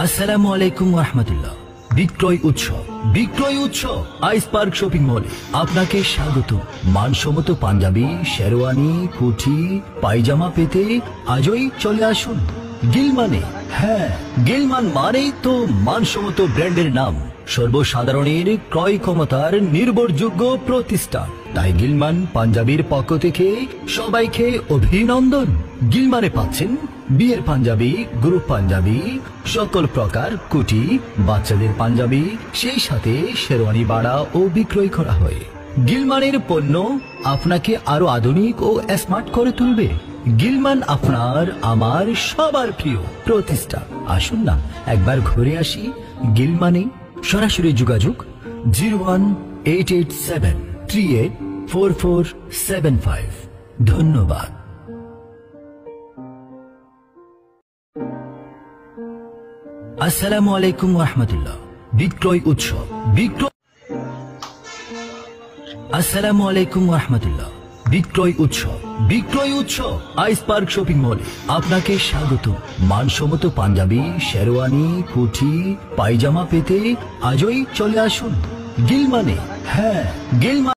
আসসালামু আলাইকুম রহমতুল্লাহ। বিক্রয় উৎসব আইস পার্ক শপিং মলে আপনাকে স্বাগত। মানসম্মত পাঞ্জাবি, শেরওয়ানি, কুর্তি, পায়জামা পেতে আজই চলে আসুন গিলমানে। হ্যাঁ, গিলমান মানেই তো মানসম্মত ব্র্যান্ডের নাম, সর্বসাধারণের ক্রয় ক্ষমতার নির্ভরযোগ্য প্রতিষ্ঠান। তাই গিলমান পাঞ্জাবির পক্ষ থেকে সবাইকে অভিনন্দন। গিলমানে পাচ্ছেন বিয়ের পাঞ্জাবি, গ্রুপ পাঞ্জাবি, সকল প্রকার কুটি, বাচ্চাদের পাঞ্জাবি, সেই সাথে শেরওয়ানি বাড়া ও বিক্রয় করা হয়। গিলমানের পণ্য আপনাকে আরো আধুনিক ও স্মার্ট করে তুলবে। গিলমান আপনার আমার সবার প্রিয় প্রতিষ্ঠান। আসুন না একবার ঘুরে আসি গিলমানে। সরাসরি যোগাযোগ 01887384475। ধন্যবাদ। আসসালামু আলাইকুম রহমতুল্লাহ। আসসালামু আলাইকুম রহমতুল্লাহ। বিক্রয় উৎসব আইস পার্ক শপিং মলে আপনাকে স্বাগত। মানসম্মত পাঞ্জাবি, শেরওয়ানি, কুর্তি, পায়জামা পেতে আজই চলে আসুন গিলমানে। হ্যাঁ, গিলমান।